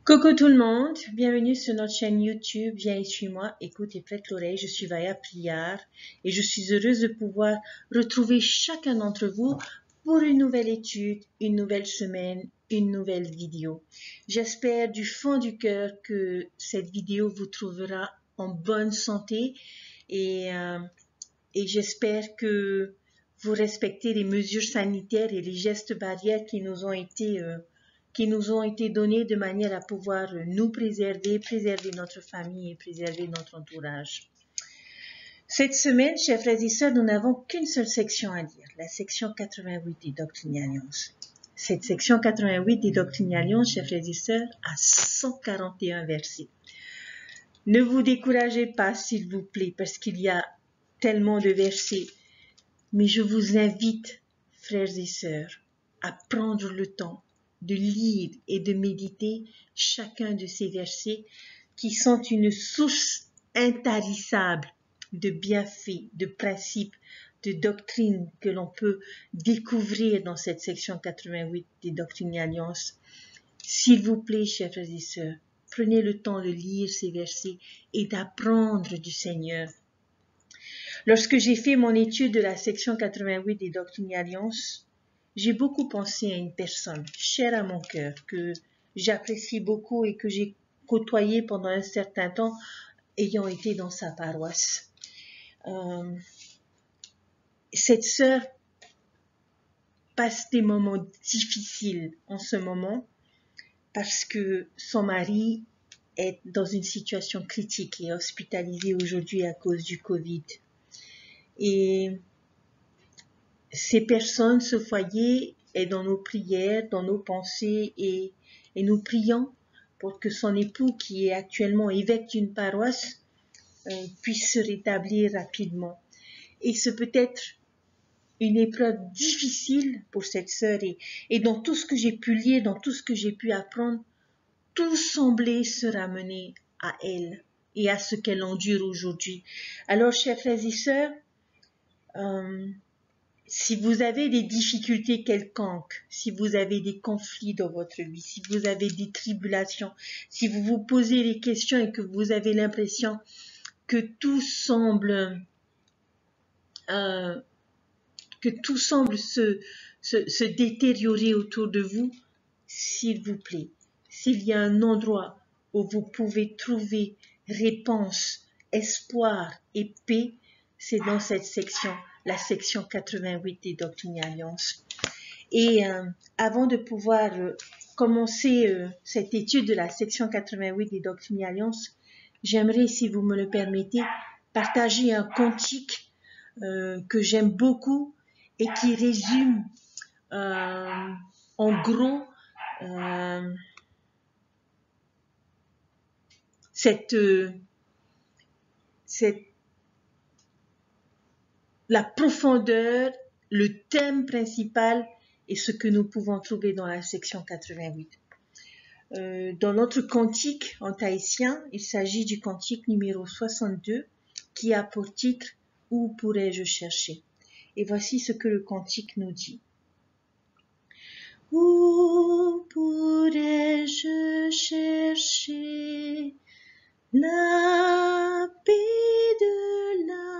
Coucou tout le monde, bienvenue sur notre chaîne YouTube. Viens et suis-moi, écoute et prête l'oreille. Je suis Vaya Priar et je suis heureuse de pouvoir retrouver chacun d'entre vous pour une nouvelle étude, une nouvelle semaine, une nouvelle vidéo. J'espère du fond du cœur que cette vidéo vous trouvera en bonne santé et, euh, et j'espère que vous respectez les mesures sanitaires et les gestes barrières qui nous ont été donnés de manière à pouvoir nous préserver, préserver notre famille et préserver notre entourage. Cette semaine, chers frères et sœurs, nous n'avons qu'une seule section à lire, la section 88 des Doctrines et Alliances. Cette section 88 des Doctrines et Alliances, chers frères et sœurs, a 141 versets. Ne vous découragez pas, s'il vous plaît, parce qu'il y a tellement de versets. Mais je vous invite, frères et sœurs, à prendre le temps de lire et de méditer chacun de ces versets qui sont une source intarissable de bienfaits, de principes, de doctrines que l'on peut découvrir dans cette section 88 des Doctrines et Alliances. S'il vous plaît, chers frères et sœurs, prenez le temps de lire ces versets et d'apprendre du Seigneur. Lorsque j'ai fait mon étude de la section 88 des Doctrines et Alliances, j'ai beaucoup pensé à une personne chère à mon cœur, que j'apprécie beaucoup et que j'ai côtoyée pendant un certain temps, ayant été dans sa paroisse. Cette sœur passe des moments difficiles en ce moment parce que son mari est dans une situation critique et hospitalisé aujourd'hui à cause du Covid. Et ces personnes, ce foyer est dans nos prières, dans nos pensées et nous prions pour que son époux, qui est actuellement évêque d'une paroisse, puisse se rétablir rapidement. Et ce peut être une épreuve difficile pour cette sœur et dans tout ce que j'ai pu lire, dans tout ce que j'ai pu apprendre, tout semblait se ramener à elle et à ce qu'elle endure aujourd'hui. Alors, chers frères et sœurs, si vous avez des difficultés quelconques, si vous avez des conflits dans votre vie, si vous avez des tribulations, si vous vous posez des questions et que vous avez l'impression que tout semble se détériorer autour de vous, s'il vous plaît, s'il y a un endroit où vous pouvez trouver réponse, espoir et paix, c'est dans cette section, la section 88 des Doctrines et Alliances. Et avant de pouvoir commencer cette étude de la section 88 des Doctrines et Alliances, j'aimerais, si vous me le permettez, partager un cantique que j'aime beaucoup et qui résume en gros la profondeur, le thème principal et ce que nous pouvons trouver dans la section 88. Dans notre cantique en tahitien, il s'agit du cantique numéro 62 qui a pour titre « Où pourrais-je chercher ?» Et voici ce que le cantique nous dit. Où pourrais-je chercher la paix de l'âme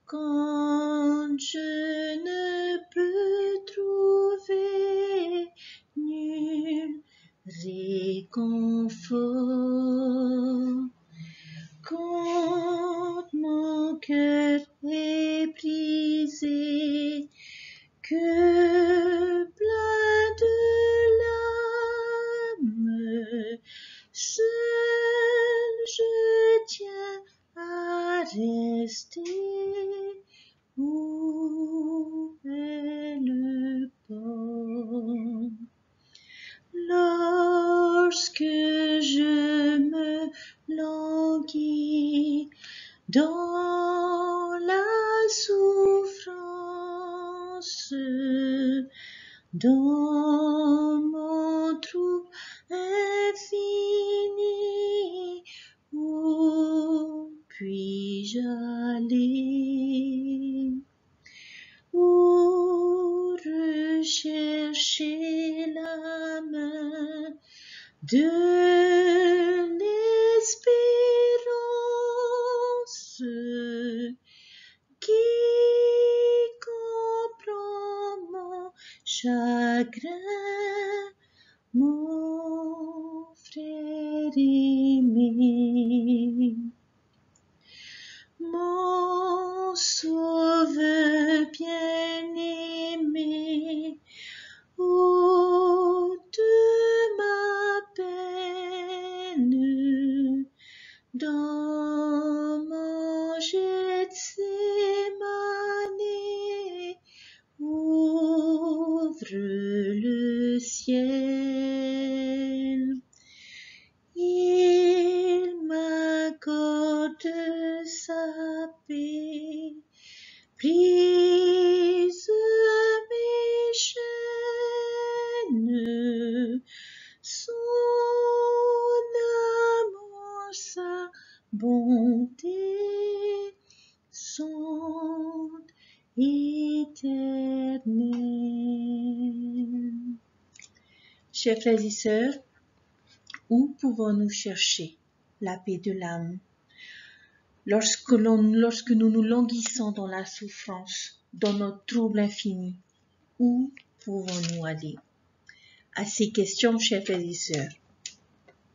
quand je ne peux trouver nul réconfort, quand mon cœur est brisé, que plein de larmes, seul je tiens à rester. Où est le port? Lorsque je me languis dans la souffrance, dans mon trou infini, où puis-je aller? Où rechercher l'âme chagrin, mon frère aimé, mon sauveur bien-aimé, ô de ma peine, dans mon Gethsémane, ouvre le ciel. Il m'accorde sa paix, brise mes chaînes, son amour, sa bonté sont éternelles. Chers frères et sœurs, où pouvons-nous chercher la paix de l'âme? Lorsque nous nous languissons dans la souffrance, dans notre trouble infini, où pouvons-nous aller? À ces questions, chers frères et sœurs,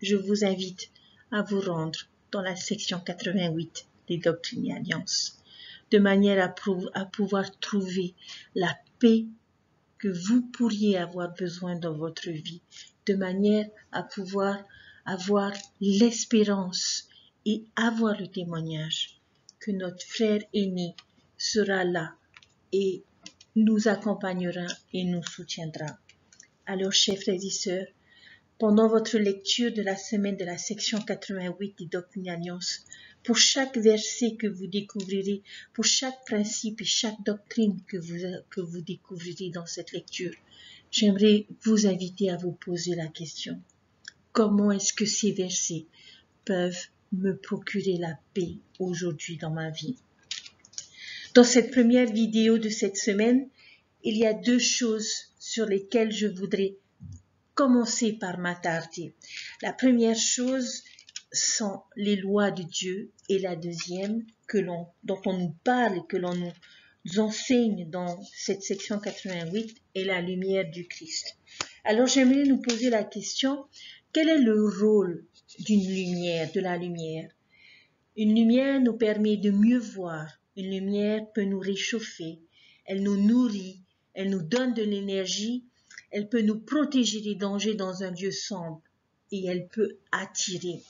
je vous invite à vous rendre dans la section 88 des Doctrines et Alliances, de manière à pouvoir trouver la paix que vous pourriez avoir besoin dans votre vie, de manière à pouvoir avoir l'espérance et avoir le témoignage que notre frère aîné sera là et nous accompagnera et nous soutiendra. Alors, chers frères et sœurs, pendant votre lecture de la semaine de la section 88 des Doctrines et Alliances, pour chaque verset que vous découvrirez, pour chaque principe et chaque doctrine que vous découvrirez dans cette lecture, j'aimerais vous inviter à vous poser la question: comment est-ce que ces versets peuvent me procurer la paix aujourd'hui dans ma vie? Dans cette première vidéo de cette semaine, il y a deux choses sur lesquelles je voudrais commencer par m'attarder. La première chose sont les lois de Dieu et la deuxième dont on nous parle et que l'on nous enseigne dans cette section 88 est la lumière du Christ. Alors j'aimerais nous poser la question: quel est le rôle d'une lumière, de la lumière? Une lumière nous permet de mieux voir, une lumière peut nous réchauffer, elle nous nourrit, elle nous donne de l'énergie, elle peut nous protéger des dangers dans un lieu sombre et elle peut attirer.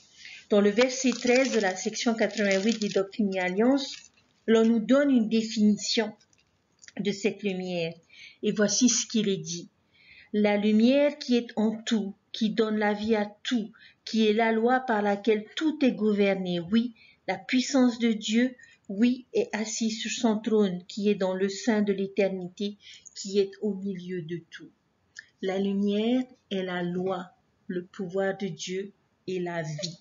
Dans le verset 13 de la section 88 des Doctrines et Alliances, l'on nous donne une définition de cette lumière. Et voici ce qu'il est dit: la lumière qui est en tout, qui donne la vie à tout, qui est la loi par laquelle tout est gouverné. Oui, la puissance de Dieu, oui, est assis sur son trône, qui est dans le sein de l'éternité, qui est au milieu de tout. La lumière est la loi, le pouvoir de Dieu et la vie.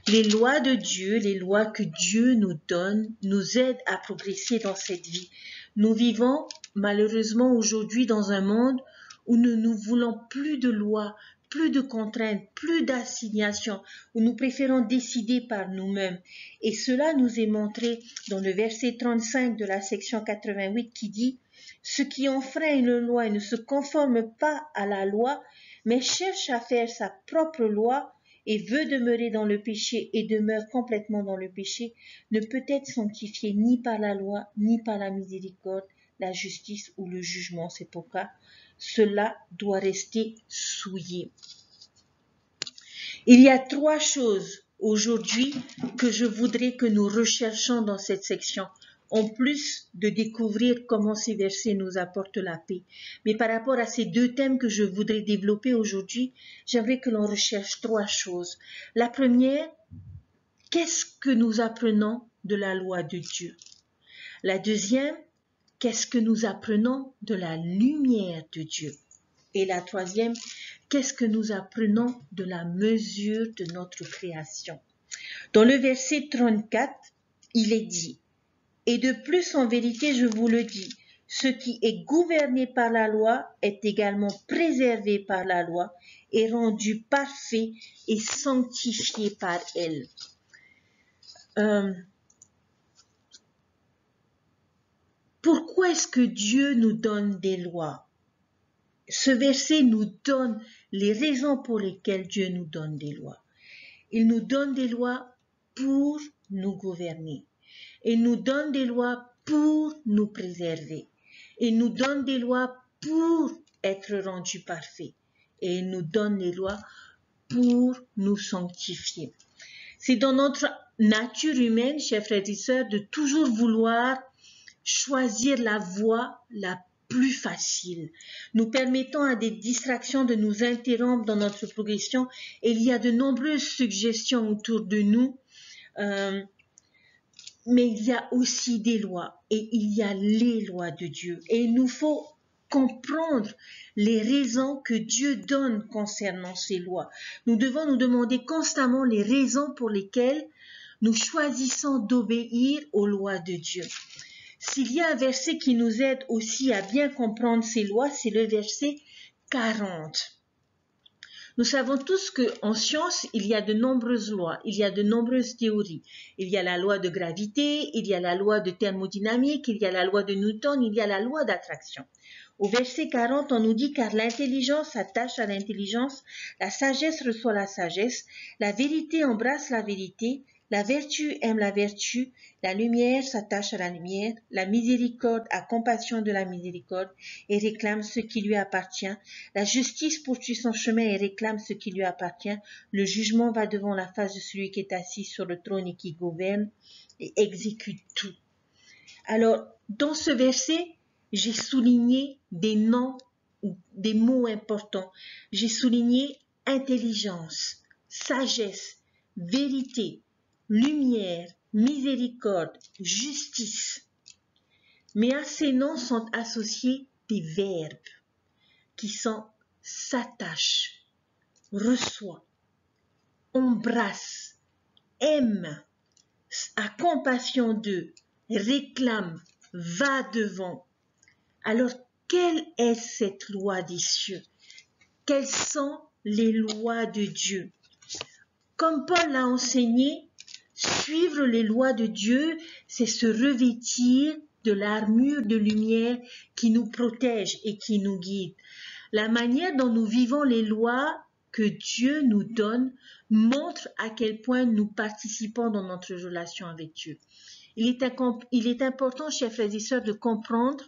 Les lois de Dieu, les lois que Dieu nous donne, nous aident à progresser dans cette vie. Nous vivons malheureusement aujourd'hui dans un monde où nous ne voulons plus de lois, plus de contraintes, plus d'assignation, où nous préférons décider par nous-mêmes. Et cela nous est montré dans le verset 35 de la section 88 qui dit: ceux qui enfreignent la loi et ne se conforment pas à la loi, mais cherchent à faire sa propre loi et veut demeurer dans le péché et demeure complètement dans le péché, ne peut être sanctifié ni par la loi, ni par la miséricorde, la justice ou le jugement. C'est pourquoi cela doit rester souillé. Il y a trois choses aujourd'hui que je voudrais que nous recherchions dans cette section, en plus de découvrir comment ces versets nous apportent la paix. Mais par rapport à ces deux thèmes que je voudrais développer aujourd'hui, j'aimerais que l'on recherche trois choses. La première, qu'est-ce que nous apprenons de la loi de Dieu? La deuxième, qu'est-ce que nous apprenons de la lumière de Dieu? Et la troisième, qu'est-ce que nous apprenons de la mesure de notre création? Dans le verset 34, il est dit: et de plus, en vérité, je vous le dis, ce qui est gouverné par la loi est également préservé par la loi et rendu parfait et sanctifié par elle. Pourquoi est-ce que Dieu nous donne des lois? ce verset nous donne les raisons pour lesquelles Dieu nous donne des lois. Il nous donne des lois pour nous gouverner. Il nous donne des lois pour nous préserver. Il nous donne des lois pour être rendus parfaits. Et il nous donne des lois pour nous sanctifier. C'est dans notre nature humaine, chers frères et sœurs, de toujours vouloir choisir la voie la plus facile, nous permettant à des distractions de nous interrompre dans notre progression. Et il y a de nombreuses suggestions autour de nous, mais il y a aussi des lois, et il y a les lois de Dieu. Et il nous faut comprendre les raisons que Dieu donne concernant ces lois. Nous devons nous demander constamment les raisons pour lesquelles nous choisissons d'obéir aux lois de Dieu. S'il y a un verset qui nous aide aussi à bien comprendre ces lois, c'est le verset 40. Nous savons tous qu'en science, il y a de nombreuses lois, il y a de nombreuses théories. Il y a la loi de gravité, il y a la loi de thermodynamique, il y a la loi de Newton, il y a la loi d'attraction. Au verset 40, on nous dit « Car l'intelligence s'attache à l'intelligence, la sagesse reçoit la sagesse, la vérité embrasse la vérité, la vertu aime la vertu, la lumière s'attache à la lumière, la miséricorde a compassion de la miséricorde et réclame ce qui lui appartient, la justice poursuit son chemin et réclame ce qui lui appartient, le jugement va devant la face de celui qui est assis sur le trône et qui gouverne et exécute tout. » Alors, dans ce verset, j'ai souligné des noms, des mots importants. J'ai souligné intelligence, sagesse, vérité, lumière, miséricorde, justice. Mais à ces noms sont associés des verbes qui sont s'attache, reçoit, embrasse, aime, a compassion d'eux, réclame, va devant. Alors, quelle est cette loi des cieux? Quelles sont les lois de Dieu? Comme Paul l'a enseigné, suivre les lois de Dieu, c'est se revêtir de l'armure de lumière qui nous protège et qui nous guide. La manière dont nous vivons les lois que Dieu nous donne montre à quel point nous participons dans notre relation avec Dieu. Il est important, chers frères et sœurs, de comprendre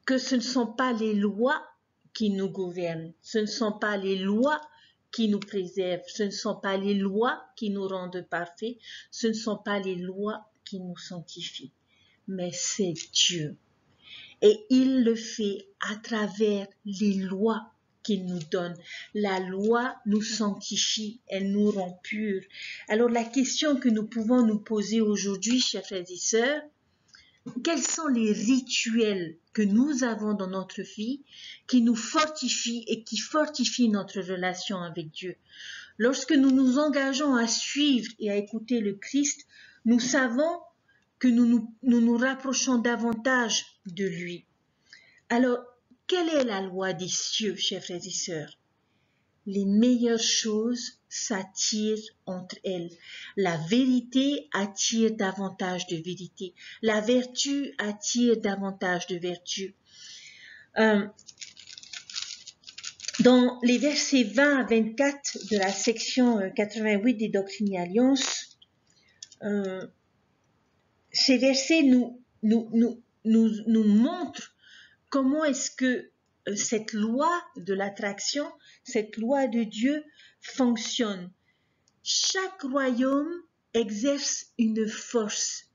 que ce ne sont pas les lois qui nous gouvernent, ce ne sont pas les lois qui nous préservent, ce ne sont pas les lois qui nous rendent parfaits, ce ne sont pas les lois qui nous sanctifient, mais c'est Dieu. Et il le fait à travers les lois qu'il nous donne. La loi nous sanctifie, elle nous rend purs. Alors la question que nous pouvons nous poser aujourd'hui, chers frères et sœurs, quels sont les rituels que nous avons dans notre vie qui nous fortifient et qui fortifient notre relation avec Dieu? Lorsque nous nous engageons à suivre et à écouter le Christ, nous savons que nous nous rapprochons davantage de lui. Alors, quelle est la loi des cieux, chers frères et sœurs? Les meilleures choses s'attirent entre elles. La vérité attire davantage de vérité. La vertu attire davantage de vertu. Dans les versets 20 à 24 de la section 88 des Doctrines et Alliances, ces versets nous montrent comment est-ce que cette loi de l'attraction, cette loi de Dieu fonctionne. Chaque royaume exerce une force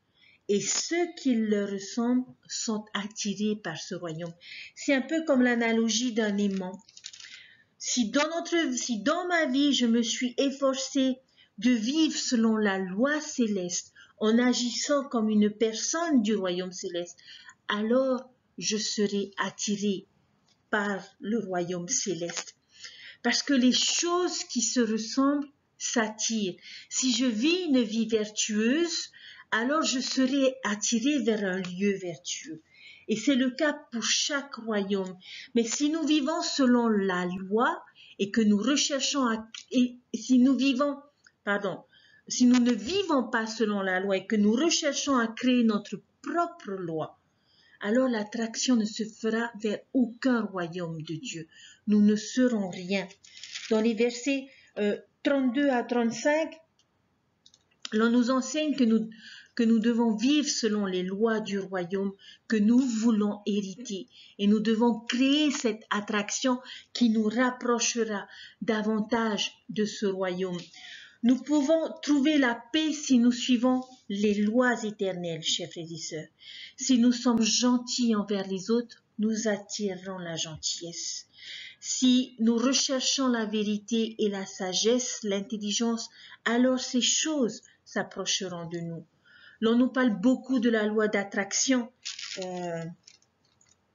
et ceux qui le ressemblent sont attirés par ce royaume. C'est un peu comme l'analogie d'un aimant. Si dans ma vie, je me suis efforcée de vivre selon la loi céleste, en agissant comme une personne du royaume céleste, alors je serai attiré par le royaume céleste. Parce que les choses qui se ressemblent s'attirent. Si je vis une vie vertueuse, alors je serai attiré vers un lieu vertueux. Et c'est le cas pour chaque royaume. Mais si nous vivons selon la loi et que nous recherchons si nous ne vivons pas selon la loi et que nous recherchons à créer notre propre loi, alors l'attraction ne se fera vers aucun royaume de Dieu. Nous ne serons rien. Dans les versets 32 à 35, l'on nous enseigne que nous devons vivre selon les lois du royaume que nous voulons hériter. Et nous devons créer cette attraction qui nous rapprochera davantage de ce royaume. Nous pouvons trouver la paix si nous suivons les lois éternelles, chers frères et sœurs. Si nous sommes gentils envers les autres, nous attirerons la gentillesse. Si nous recherchons la vérité et la sagesse, l'intelligence, alors ces choses s'approcheront de nous. L'on nous parle beaucoup de la loi d'attraction.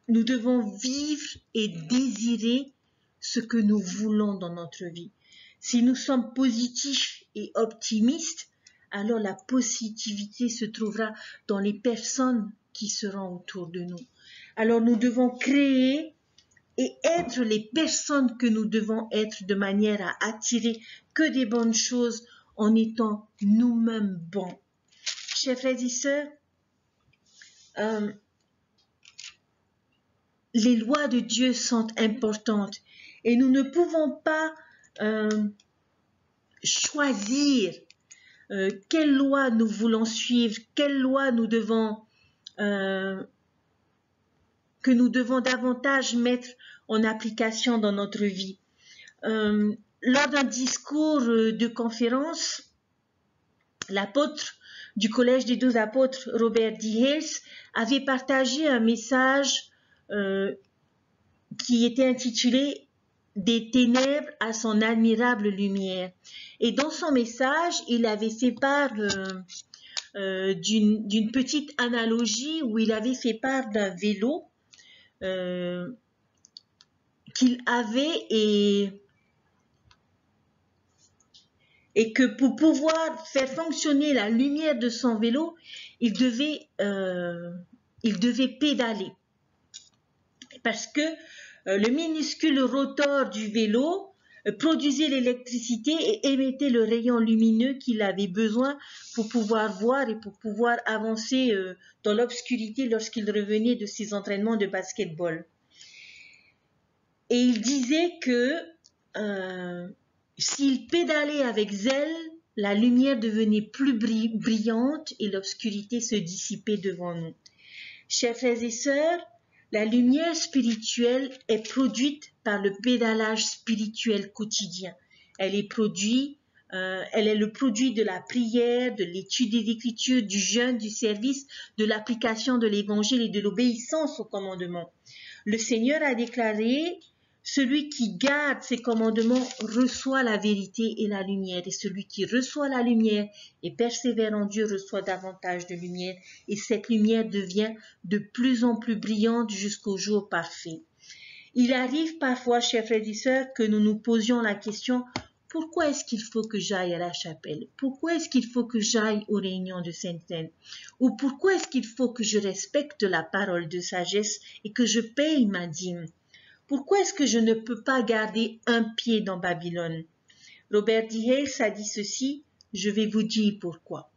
Nous devons vivre et désirer ce que nous voulons dans notre vie. Si nous sommes positifs et optimistes, alors la positivité se trouvera dans les personnes qui seront autour de nous. Alors nous devons créer et être les personnes que nous devons être de manière à attirer que des bonnes choses en étant nous-mêmes bons. Chers frères et sœurs, les lois de Dieu sont importantes et nous ne pouvons pas choisir quelle loi nous voulons suivre, quelle loi nous devons que nous devons davantage mettre en application dans notre vie. Lors d'un discours de conférence, l'apôtre du Collège des 12 apôtres, Robert D. Hales, avait partagé un message qui était intitulé « Des ténèbres à son admirable lumière ». Et dans son message, il avait fait part d'une petite analogie où il avait fait part d'un vélo qu'il avait et que pour pouvoir faire fonctionner la lumière de son vélo, il devait pédaler. Parce que le minuscule rotor du vélo produisait l'électricité et émettait le rayon lumineux qu'il avait besoin pour pouvoir voir et pour pouvoir avancer dans l'obscurité lorsqu'il revenait de ses entraînements de basketball. Et il disait que s'il pédalait avec zèle, la lumière devenait plus brillante et l'obscurité se dissipait devant nous. Chers frères et sœurs, la lumière spirituelle est produite par le pédalage spirituel quotidien. Elle est le produit de la prière, de l'étude des Écritures, du jeûne, du service, de l'application de l'Évangile et de l'obéissance aux commandements. Le Seigneur a déclaré: celui qui garde ses commandements reçoit la vérité et la lumière, et celui qui reçoit la lumière et persévère en Dieu reçoit davantage de lumière, et cette lumière devient de plus en plus brillante jusqu'au jour parfait. Il arrive parfois, chers frères et sœurs, que nous nous posions la question: pourquoi est-ce qu'il faut que j'aille à la chapelle? Pourquoi est-ce qu'il faut que j'aille aux réunions de Sainte-Seine? Ou pourquoi est-ce qu'il faut que je respecte la parole de sagesse et que je paye ma dîme? Pourquoi est-ce que je ne peux pas garder un pied dans Babylone? Robert D. Hales a dit ceci: je vais vous dire pourquoi.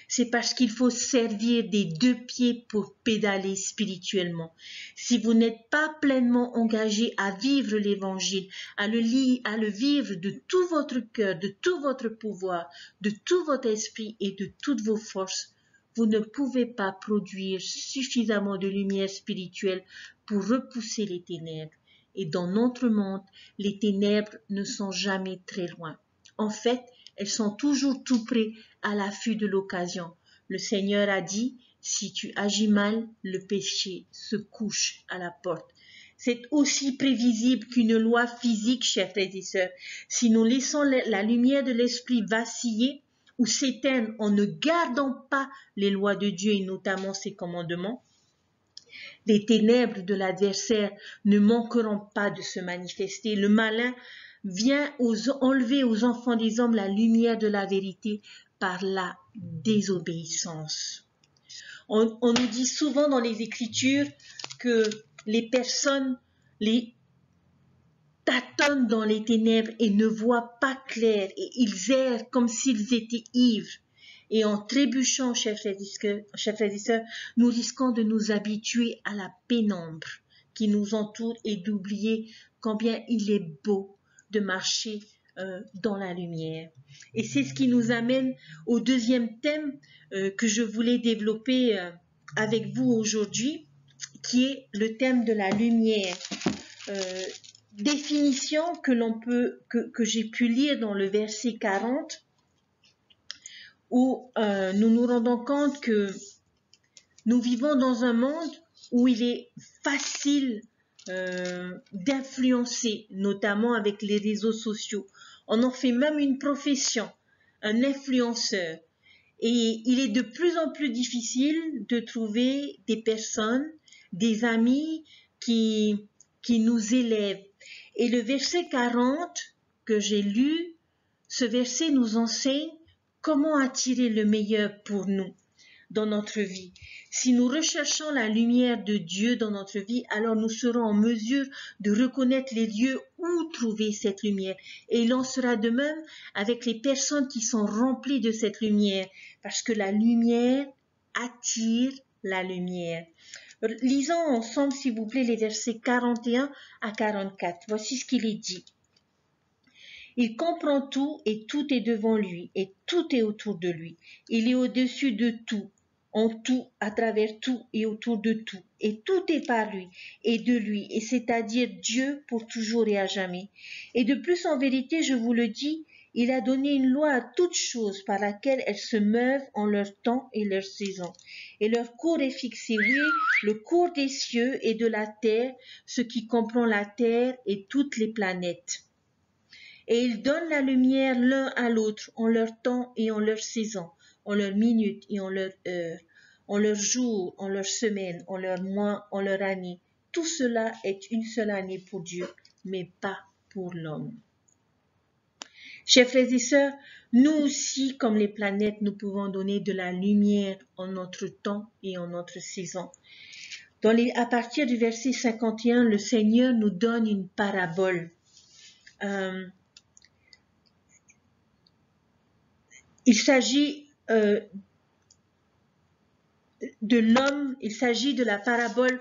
C'est parce qu'il faut servir des deux pieds pour pédaler spirituellement. Si vous n'êtes pas pleinement engagé à vivre l'Évangile, à le vivre de tout votre cœur, de tout votre pouvoir, de tout votre esprit et de toutes vos forces, vous ne pouvez pas produire suffisamment de lumière spirituelle pour repousser les ténèbres. Et dans notre monde, les ténèbres ne sont jamais très loin. En fait, elles sont toujours tout près, à l'affût de l'occasion. Le Seigneur a dit: si tu agis mal, le péché se couche à la porte. C'est aussi prévisible qu'une loi physique, chers frères et sœurs. Si nous laissons la lumière de l'esprit vaciller ou s'éteindre en ne gardant pas les lois de Dieu et notamment ses commandements, les ténèbres de l'adversaire ne manqueront pas de se manifester. Le malin vient enlever aux enfants des hommes la lumière de la vérité par la désobéissance. On nous dit souvent dans les Écritures que les personnes tâtonnent dans les ténèbres et ne voient pas clair et ils errent comme s'ils étaient ivres. Et en trébuchant, chers frères et sœurs, nous risquons de nous habituer à la pénombre qui nous entoure et d'oublier combien il est beau de marcher dans la lumière. Et c'est ce qui nous amène au deuxième thème que je voulais développer avec vous aujourd'hui, qui est le thème de la lumière. Définition que j'ai pu lire dans le verset 40, où nous nous rendons compte que nous vivons dans un monde où il est facile d'influencer, notamment avec les réseaux sociaux. On en fait même une profession, un influenceur. Et il est de plus en plus difficile de trouver des personnes, des amis qui nous élèvent. Et le verset 40 que j'ai lu, ce verset nous enseigne comment attirer le meilleur pour nous dans notre vie. Si nous recherchons la lumière de Dieu dans notre vie, alors nous serons en mesure de reconnaître les lieux où trouver cette lumière. Et il en sera de même avec les personnes qui sont remplies de cette lumière, parce que la lumière attire la lumière. Lisons ensemble, s'il vous plaît, les versets 41 à 44. Voici ce qu'il est dit. Il comprend tout et tout est devant lui et tout est autour de lui. Il est au-dessus de tout, en tout, à travers tout et autour de tout. Et tout est par lui et de lui, et c'est-à-dire Dieu pour toujours et à jamais. Et de plus, en vérité, je vous le dis, il a donné une loi à toutes choses par laquelle elles se meuvent en leur temps et leur saison. Et leur cours est fixé, oui, le cours des cieux et de la terre, ce qui comprend la terre et toutes les planètes. Et il donne la lumière l'un à l'autre en leur temps et en leur saison, en leur minute et en leur heure, en leur jour, en leur semaine, en leur mois, en leur année. Tout cela est une seule année pour Dieu, mais pas pour l'homme. Chers frères et sœurs, nous aussi, comme les planètes, nous pouvons donner de la lumière en notre temps et en notre saison. À partir du verset 51, le Seigneur nous donne une parabole. Il s'agit de l'homme, il s'agit de la parabole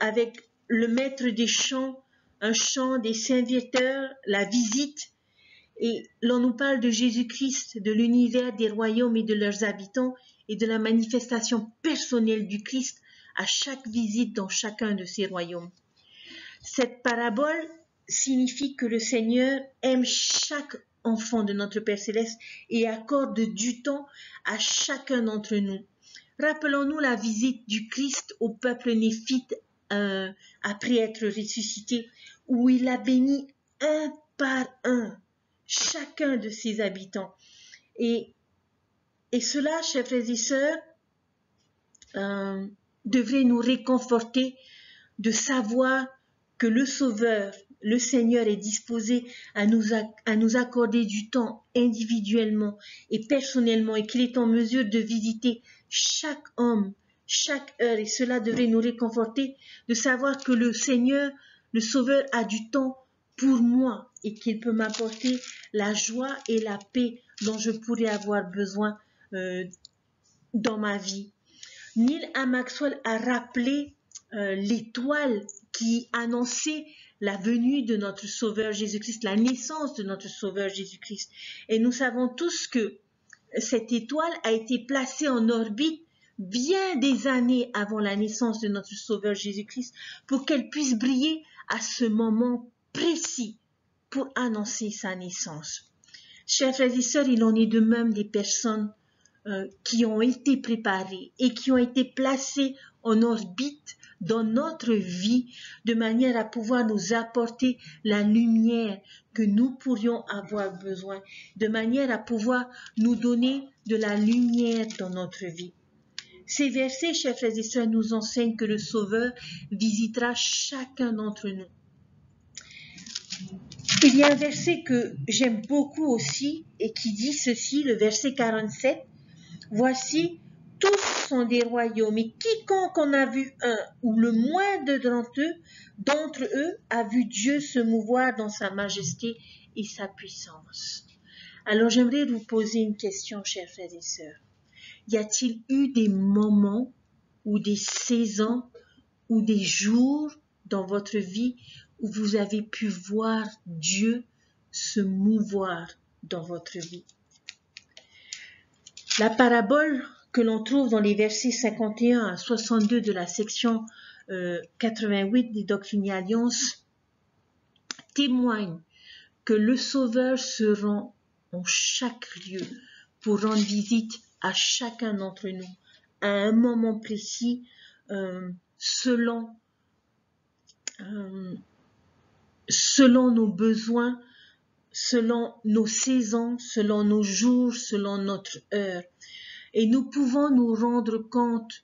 avec le maître des champs, un champ des serviteurs, la visite. Et l'on nous parle de Jésus-Christ, de l'univers des royaumes et de leurs habitants et de la manifestation personnelle du Christ à chaque visite dans chacun de ces royaumes. Cette parabole signifie que le Seigneur aime chaque enfant de notre Père Céleste et accorde du temps à chacun d'entre nous. Rappelons-nous la visite du Christ au peuple néphite après être ressuscité, où il a béni un par un chacun de ses habitants. Et cela, chers frères et sœurs, devrait nous réconforter de savoir que le Sauveur, le Seigneur est disposé à nous accorder du temps individuellement et personnellement et qu'il est en mesure de visiter chaque homme, chaque heure. Et cela devrait nous réconforter de savoir que le Seigneur, le Sauveur, a du temps pour moi et qu'il peut m'apporter la joie et la paix dont je pourrais avoir besoin dans ma vie. Neil A. Maxwell a rappelé l'étoile qui annonçait la venue de notre Sauveur Jésus-Christ, la naissance de notre Sauveur Jésus-Christ. Et nous savons tous que cette étoile a été placée en orbite bien des années avant la naissance de notre Sauveur Jésus-Christ pour qu'elle puisse briller à ce moment précis pour annoncer sa naissance. Chers frères et sœurs, il en est de même des personnes qui ont été préparées et qui ont été placées en orbite dans notre vie de manière à pouvoir nous apporter la lumière que nous pourrions avoir besoin, de manière à pouvoir nous donner de la lumière dans notre vie. Ces versets, chers frères et sœurs, nous enseignent que le Sauveur visitera chacun d'entre nous. Il y a un verset que j'aime beaucoup aussi et qui dit ceci, le verset 47. Voici, tous sont des royaumes, et quiconque en a vu un, ou le moindre d'entre eux, a vu Dieu se mouvoir dans sa majesté et sa puissance. Alors j'aimerais vous poser une question, chers frères et sœurs. Y a-t-il eu des moments ou des saisons ou des jours dans votre vie où vous avez pu voir Dieu se mouvoir dans votre vie? La parabole que l'on trouve dans les versets 51 à 62 de la section 88 des Doctrines et Alliances témoigne que le Sauveur se rend en chaque lieu pour rendre visite à chacun d'entre nous à un moment précis selon nos besoins, selon nos saisons, selon nos jours, selon notre heure. Et nous pouvons nous rendre compte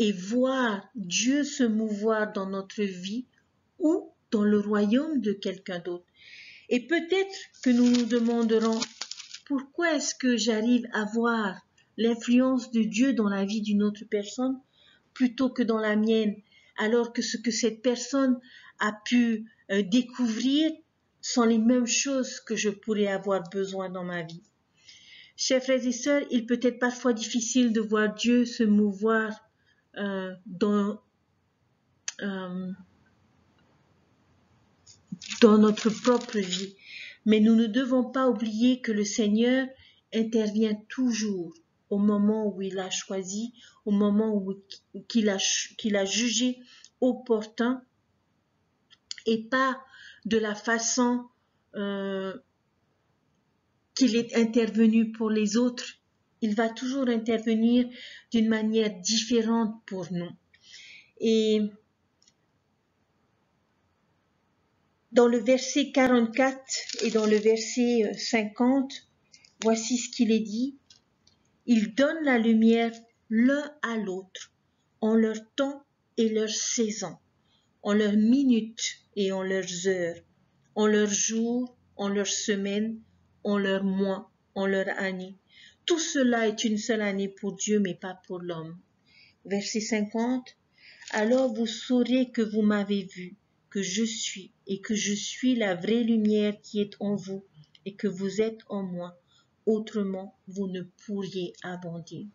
et voir Dieu se mouvoir dans notre vie ou dans le royaume de quelqu'un d'autre. Et peut-être que nous nous demanderons pourquoi est-ce que j'arrive à voir l'influence de Dieu dans la vie d'une autre personne plutôt que dans la mienne, alors que ce que cette personne a pu découvrir sont les mêmes choses que je pourrais avoir besoin dans ma vie. Chers frères et sœurs, il peut être parfois difficile de voir Dieu se mouvoir dans notre propre vie. Mais nous ne devons pas oublier que le Seigneur intervient toujours au moment où il a choisi, au moment où qu'il a jugé opportun, et pas de la façon qu'il est intervenu pour les autres. Il va toujours intervenir d'une manière différente pour nous. Et dans le verset 44 et dans le verset 50, voici ce qu'il est dit. Il donne la lumière l'un à l'autre, en leur temps et leur saison, en leurs minutes et en leurs heures, en leurs jours, en leurs semaines, en leurs mois, en leurs années. Tout cela est une seule année pour Dieu, mais pas pour l'homme. Verset 50. Alors vous saurez que vous m'avez vu, que je suis, et que je suis la vraie lumière qui est en vous, et que vous êtes en moi. Autrement, vous ne pourriez abonder.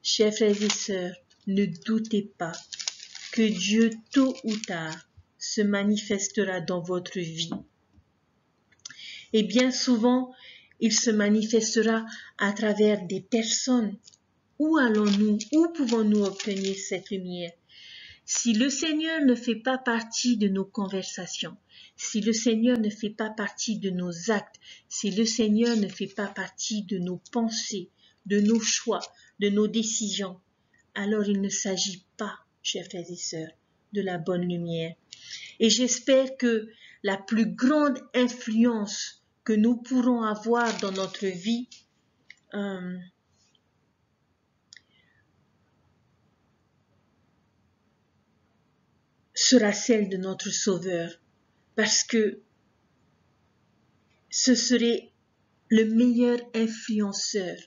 Chers frères et sœurs, ne doutez pas que Dieu, tôt ou tard, se manifestera dans votre vie. Et bien souvent, il se manifestera à travers des personnes. Où allons-nous, où pouvons-nous obtenir cette lumière? Si le Seigneur ne fait pas partie de nos conversations, si le Seigneur ne fait pas partie de nos actes, si le Seigneur ne fait pas partie de nos pensées, de nos choix, de nos décisions, alors il ne s'agit pas, chers frères et sœurs, de la bonne lumière. Et j'espère que la plus grande influence que nous pourrons avoir dans notre vie sera celle de notre Sauveur, parce que ce serait le meilleur influenceur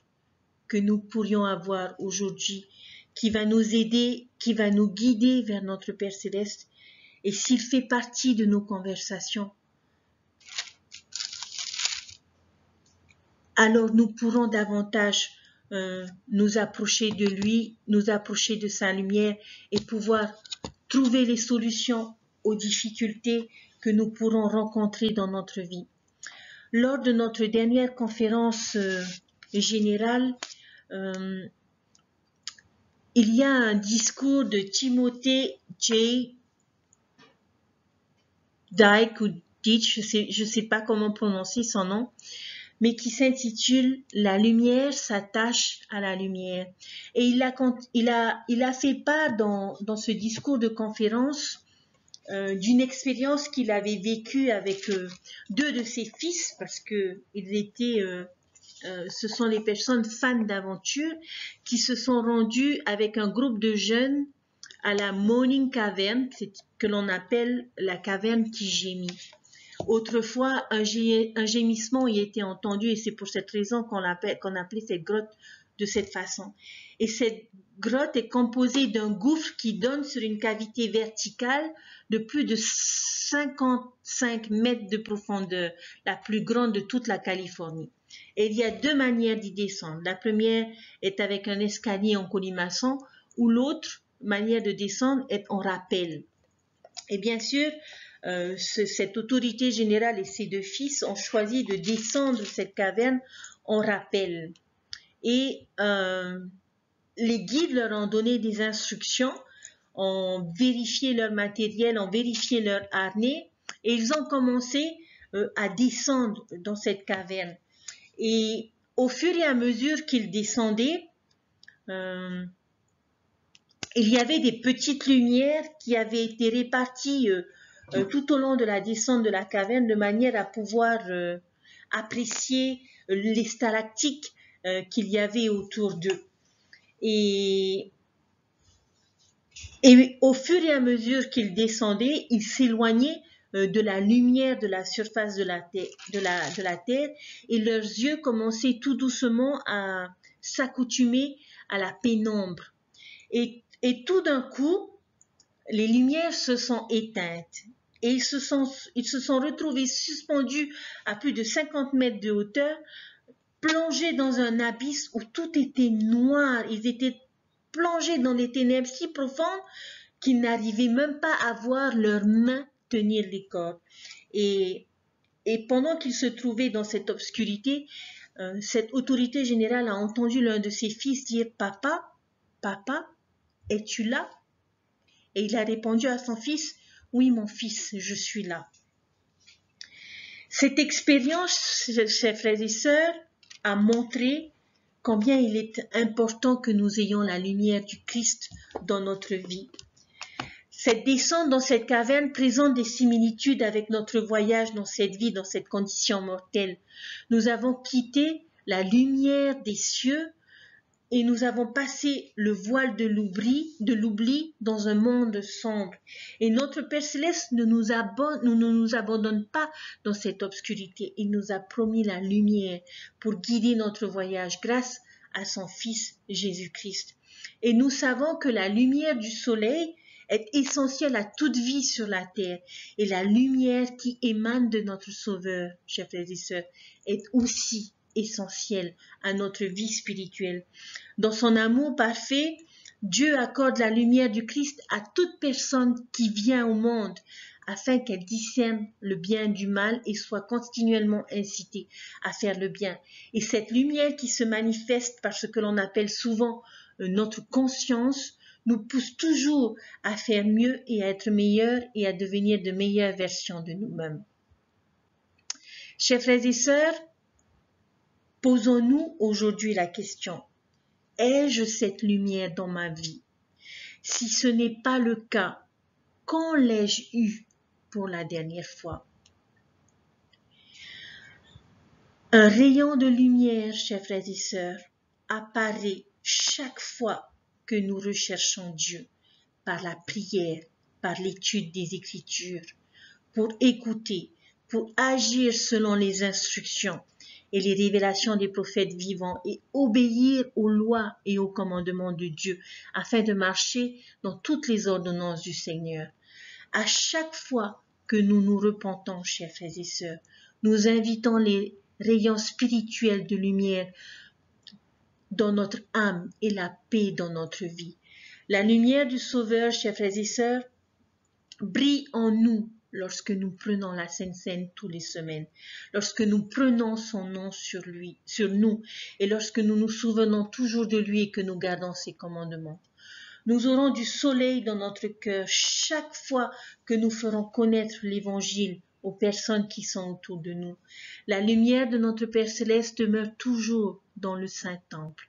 que nous pourrions avoir aujourd'hui, qui va nous aider, qui va nous guider vers notre Père Céleste. Et s'il fait partie de nos conversations, alors nous pourrons davantage nous approcher de lui, nous approcher de sa lumière et pouvoir trouver les solutions aux difficultés que nous pourrons rencontrer dans notre vie. Lors de notre dernière conférence générale, il y a un discours de Timothée J. Dyke ou Ditch, je sais pas comment prononcer son nom, mais qui s'intitule « La lumière s'attache à la lumière ». Et il a fait part dans ce discours de conférence d'une expérience qu'il avait vécue avec deux de ses fils, parce que ce sont les personnes fans d'aventure qui se sont rendus avec un groupe de jeunes à la Morning Cavern, que l'on appelle la caverne qui gémit. Autrefois, un gémissement y était entendu et c'est pour cette raison qu'on appelait cette grotte de cette façon. Et cette grotte est composée d'un gouffre qui donne sur une cavité verticale de plus de 55 mètres de profondeur, la plus grande de toute la Californie. Et il y a deux manières d'y descendre. La première est avec un escalier en colimaçon, ou l'autre manière de descendre est en rappel. Et bien sûr, cette autorité générale et ses deux fils ont choisi de descendre cette caverne en rappel. Et les guides leur ont donné des instructions, ont vérifié leur matériel, ont vérifié leur harnais, et ils ont commencé à descendre dans cette caverne. Et au fur et à mesure qu'ils descendaient, il y avait des petites lumières qui avaient été réparties tout au long de la descente de la caverne de manière à pouvoir apprécier les stalactites qu'il y avait autour d'eux. Et au fur et à mesure qu'ils descendaient, ils s'éloignaient de la lumière de la surface de la terre, et leurs yeux commençaient tout doucement à s'accoutumer à la pénombre. Et tout d'un coup, les lumières se sont éteintes et ils se sont retrouvés suspendus à plus de 50 mètres de hauteur, plongés dans un abysse où tout était noir. Ils étaient plongés dans des ténèbres si profondes qu'ils n'arrivaient même pas à voir leurs mains tenir les cordes. Et pendant qu'ils se trouvaient dans cette obscurité, cette autorité générale a entendu l'un de ses fils dire « Papa, papa, es-tu là ?» Et il a répondu à son fils « Oui, mon fils, je suis là. » Cette expérience, chers frères et sœurs, a montré combien il est important que nous ayons la lumière du Christ dans notre vie. Cette descente dans cette caverne présente des similitudes avec notre voyage dans cette vie, dans cette condition mortelle. Nous avons quitté la lumière des cieux et nous avons passé le voile de l'oubli dans un monde sombre. Et notre Père Céleste ne nous abandonne pas dans cette obscurité. Il nous a promis la lumière pour guider notre voyage grâce à son Fils Jésus-Christ. Et nous savons que la lumière du soleil est essentielle à toute vie sur la terre. Et la lumière qui émane de notre Sauveur, chers frères et sœurs, est aussi essentielle à notre vie spirituelle. Dans son amour parfait, Dieu accorde la lumière du Christ à toute personne qui vient au monde afin qu'elle discerne le bien du mal et soit continuellement incitée à faire le bien. Et cette lumière qui se manifeste par ce que l'on appelle souvent notre conscience nous pousse toujours à faire mieux et à être meilleurs et à devenir de meilleures versions de nous-mêmes. Chers frères et sœurs, posons-nous aujourd'hui la question: ai-je cette lumière dans ma vie? Si ce n'est pas le cas, quand l'ai-je eue pour la dernière fois? Un rayon de lumière, chers frères et sœurs, apparaît chaque fois que nous recherchons Dieu par la prière, par l'étude des Écritures, pour écouter, pour agir selon les instructions et les révélations des prophètes vivants et obéir aux lois et aux commandements de Dieu afin de marcher dans toutes les ordonnances du Seigneur. À chaque fois que nous nous repentons, chers frères et sœurs, nous invitons les rayons spirituels de lumière dans notre âme et la paix dans notre vie. La lumière du Sauveur, chers frères et sœurs, brille en nous lorsque nous prenons la Sainte Seine tous les semaines, lorsque nous prenons son nom sur nous, et lorsque nous nous souvenons toujours de lui et que nous gardons ses commandements. Nous aurons du soleil dans notre cœur chaque fois que nous ferons connaître l'Évangile aux personnes qui sont autour de nous. La lumière de notre Père Céleste demeure toujours dans le Saint-Temple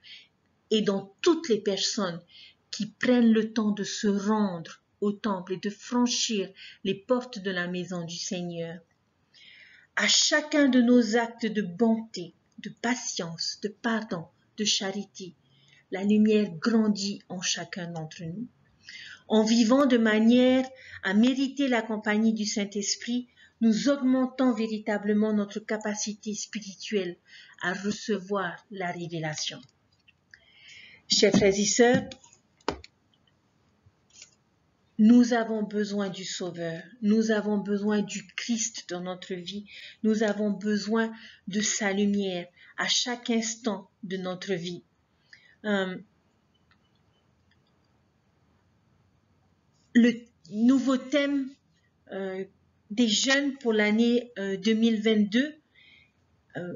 et dans toutes les personnes qui prennent le temps de se rendre au temple et de franchir les portes de la maison du Seigneur. À chacun de nos actes de bonté, de patience, de pardon, de charité, la lumière grandit en chacun d'entre nous. En vivant de manière à mériter la compagnie du Saint-Esprit, nous augmentons véritablement notre capacité spirituelle à recevoir la révélation. Chers frères et sœurs, Nous avons besoin du Sauveur, nous avons besoin du Christ dans notre vie, nous avons besoin de sa lumière à chaque instant de notre vie. Le nouveau thème des jeunes pour l'année 2022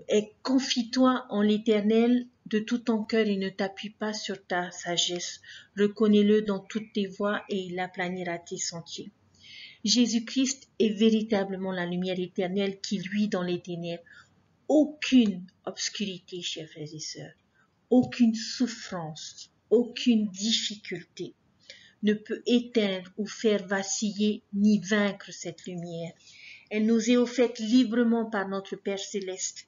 est « Confie-toi en l'Éternel de tout ton cœur et ne t'appuie pas sur ta sagesse. Reconnais-le dans toutes tes voies et il aplanira tes sentiers. » Jésus-Christ est véritablement la lumière éternelle qui luit dans les ténèbres. Aucune obscurité, chers frères et sœurs, aucune souffrance, aucune difficulté ne peut éteindre ou faire vaciller ni vaincre cette lumière. Elle nous est offerte librement par notre Père céleste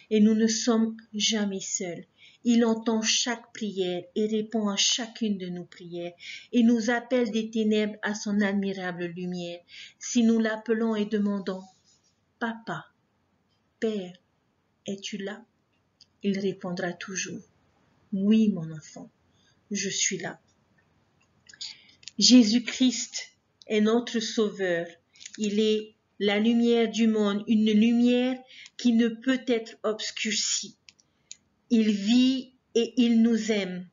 et nous ne sommes jamais seuls. Il entend chaque prière et répond à chacune de nos prières et nous appelle des ténèbres à son admirable lumière. Si nous l'appelons et demandons « Papa, Père, es-tu là ?» Il répondra toujours « Oui, mon enfant, je suis là. » Jésus-Christ est notre Sauveur. Il est la lumière du monde, une lumière qui ne peut être obscurcie. Il vit et il nous aime.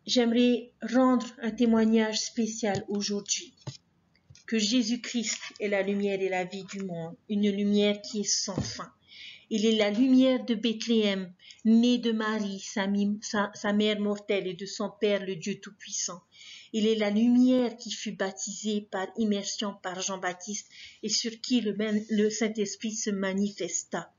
J'aimerais rendre un témoignage spécial aujourd'hui. Que Jésus-Christ est la lumière et la vie du monde, une lumière qui est sans fin. Il est la lumière de Bethléem, né de Marie, sa mère mortelle, et de son Père, le Dieu Tout-Puissant. Il est la lumière qui fut baptisée par immersion par Jean-Baptiste et sur qui le Saint-Esprit se manifesta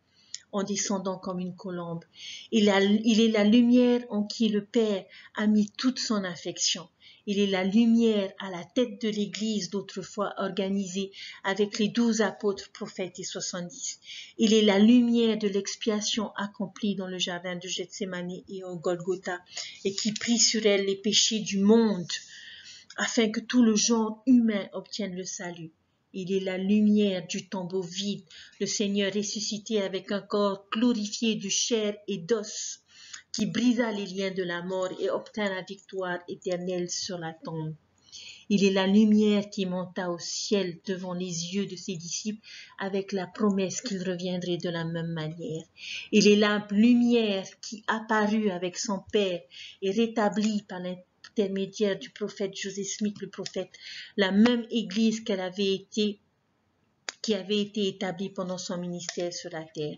en descendant comme une colombe. Il est la lumière en qui le Père a mis toute son affection. Il est la lumière à la tête de l'Église d'autrefois organisée avec les 12 apôtres, prophètes et 70. Il est la lumière de l'expiation accomplie dans le jardin de Gethsémane et au Golgotha et qui prit sur elle les péchés du monde afin que tout le genre humain obtienne le salut. Il est la lumière du tombeau vide, le Seigneur ressuscité avec un corps glorifié de chair et d'os, qui brisa les liens de la mort et obtint la victoire éternelle sur la tombe. Il est la lumière qui monta au ciel devant les yeux de ses disciples avec la promesse qu'il reviendrait de la même manière. Il est la lumière qui apparut avec son Père et rétablit par l'intermédiaire du prophète Joseph Smith, le prophète, la même Église qui avait été établie pendant son ministère sur la terre.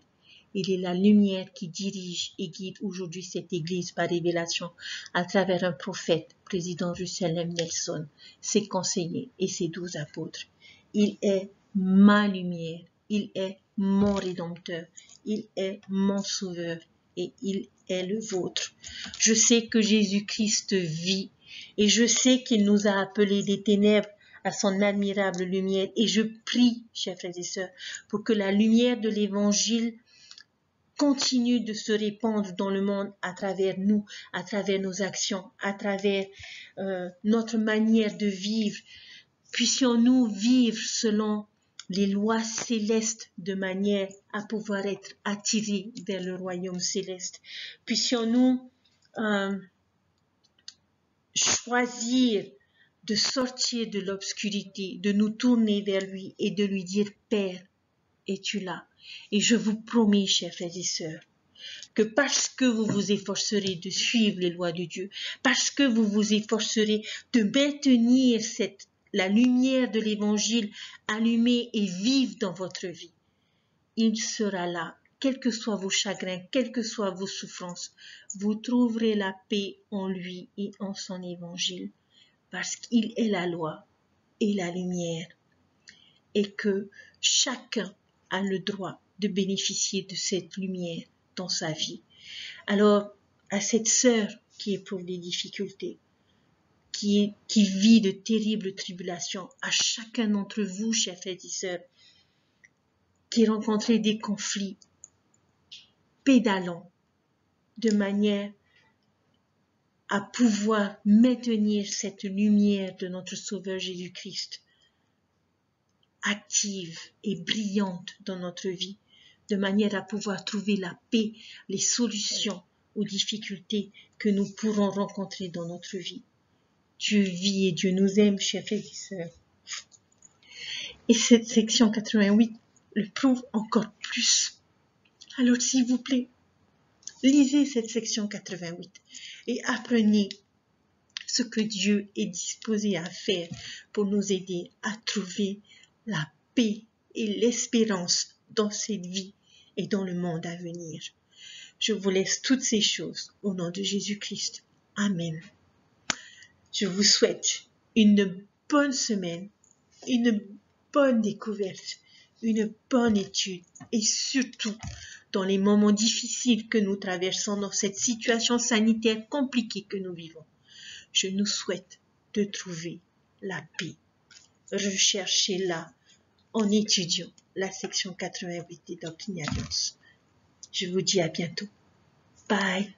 Il est la lumière qui dirige et guide aujourd'hui cette Église par révélation à travers un prophète, président Russell M. Nelson, ses conseillers et ses 12 apôtres. Il est ma lumière, il est mon Rédempteur, il est mon Sauveur et il est le vôtre. Je sais que Jésus-Christ vit et je sais qu'il nous a appelés des ténèbres à son admirable lumière et je prie, chers frères et sœurs, pour que la lumière de l'Évangile continue de se répandre dans le monde à travers nous, à travers nos actions, à travers notre manière de vivre. Puissions-nous vivre selon les lois célestes de manière à pouvoir être attirés vers le royaume céleste. Puissions-nous choisir de sortir de l'obscurité, de nous tourner vers lui et de lui dire « Père, es-tu là ?» Et je vous promets, chers frères et sœurs, que parce que vous vous efforcerez de suivre les lois de Dieu, parce que vous vous efforcerez de maintenir la lumière de l'Évangile allumée et vive dans votre vie, il sera là, quels que soient vos chagrins, quelles que soient vos souffrances, vous trouverez la paix en lui et en son Évangile, parce qu'il est la loi et la lumière, et que chacun a le droit de bénéficier de cette lumière dans sa vie. Alors, à cette sœur qui éprouve des difficultés, qui vit de terribles tribulations, à chacun d'entre vous, chers frères et sœurs, qui rencontrez des conflits, pédalons de manière à pouvoir maintenir cette lumière de notre Sauveur Jésus-Christ active et brillante dans notre vie, de manière à pouvoir trouver la paix, les solutions aux difficultés que nous pourrons rencontrer dans notre vie. Dieu vit et Dieu nous aime, chers frères et sœurs. Et cette section 88 le prouve encore plus. Alors, s'il vous plaît, lisez cette section 88 et apprenez ce que Dieu est disposé à faire pour nous aider à trouver la paix et l'espérance dans cette vie et dans le monde à venir. Je vous laisse toutes ces choses au nom de Jésus-Christ. Amen. Je vous souhaite une bonne semaine, une bonne découverte, une bonne étude et surtout dans les moments difficiles que nous traversons dans cette situation sanitaire compliquée que nous vivons. Je nous souhaite de trouver la paix. Recherchez-la en étudiant la section 88 des Doctrines et Alliances. Je vous dis à bientôt. Bye.